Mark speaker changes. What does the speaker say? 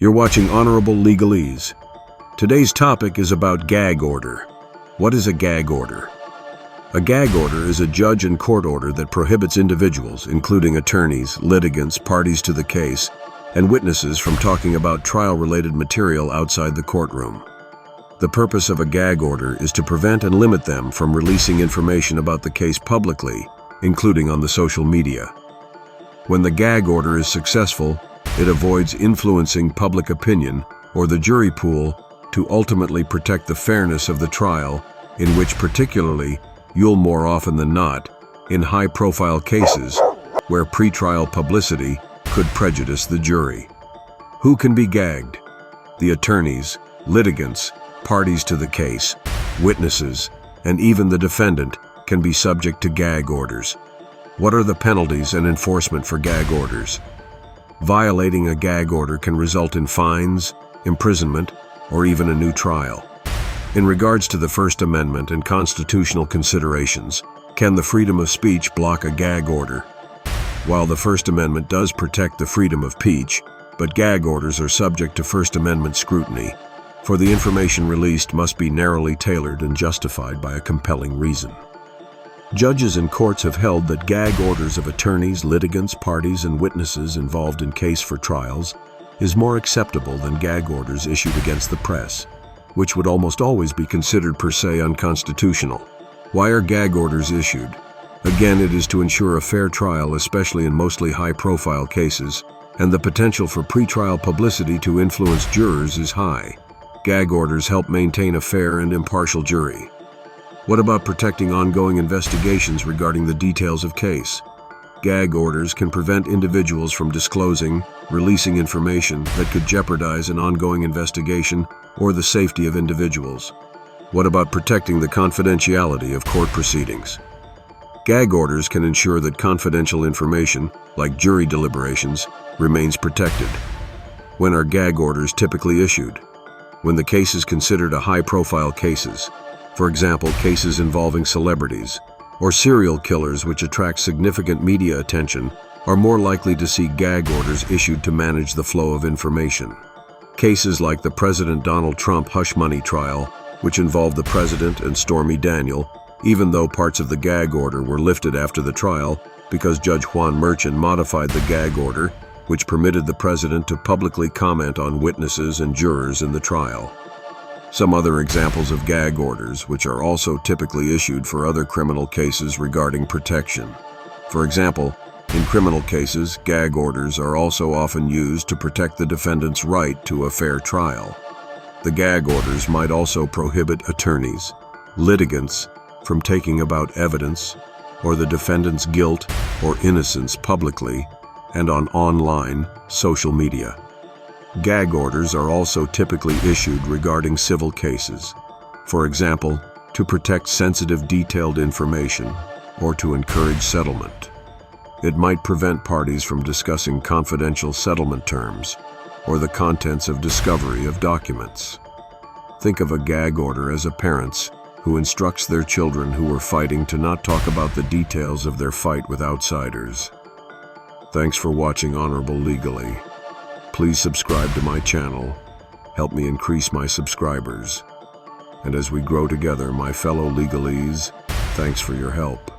Speaker 1: You're watching Honorable Legalese. Today's topic is about gag order. What is a gag order? A gag order is a judge and court order that prohibits individuals, including attorneys, litigants, parties to the case, and witnesses from talking about trial-related material outside the courtroom. The purpose of a gag order is to prevent and limit them from releasing information about the case publicly, including on the social media. When the gag order is successful, it avoids influencing public opinion or the jury pool to ultimately protect the fairness of the trial, in which particularly you'll more often than not, in high-profile cases where pretrial publicity could prejudice the jury. Who can be gagged? The attorneys, litigants, parties to the case, witnesses, and even the defendant can be subject to gag orders. What are the penalties and enforcement for gag orders? Violating a gag order can result in fines, imprisonment, or even a new trial. In regards to the First Amendment and constitutional considerations, can the freedom of speech block a gag order? While the First Amendment does protect the freedom of speech, but gag orders are subject to First Amendment scrutiny, for the information released must be narrowly tailored and justified by a compelling reason. Judges and courts have held that gag orders of attorneys, litigants, parties, and witnesses involved in case for trials is more acceptable than gag orders issued against the press, which would almost always be considered per se unconstitutional. Why are gag orders issued? Again, it is to ensure a fair trial, especially in mostly high-profile cases, and the potential for pretrial publicity to influence jurors is high. Gag orders help maintain a fair and impartial jury. What about protecting ongoing investigations regarding the details of case? Gag orders can prevent individuals from disclosing, releasing information that could jeopardize an ongoing investigation or the safety of individuals. What about protecting the confidentiality of court proceedings? Gag orders can ensure that confidential information, like jury deliberations, remains protected. When are gag orders typically issued? When the case is considered a high-profile cases. For example, cases involving celebrities or serial killers which attract significant media attention are more likely to see gag orders issued to manage the flow of information. Cases like the President Donald Trump hush money trial, which involved the president and Stormy Daniel, even though parts of the gag order were lifted after the trial because Judge Juan Merchan modified the gag order, which permitted the president to publicly comment on witnesses and jurors in the trial. Some other examples of gag orders, which are also typically issued for other criminal cases regarding protection. For example, in criminal cases, gag orders are also often used to protect the defendant's right to a fair trial. The gag orders might also prohibit attorneys, litigants, from taking about evidence or the defendant's guilt or innocence publicly and on online social media. Gag orders are also typically issued regarding civil cases, for example, to protect sensitive detailed information or to encourage settlement. It might prevent parties from discussing confidential settlement terms or the contents of discovery of documents. Think of a gag order as a parent who instructs their children who are fighting to not talk about the details of their fight with outsiders. Thanks for watching Honorable Legally. Please subscribe to my channel, help me increase my subscribers. And as we grow together, my fellow Legalese, thanks for your help.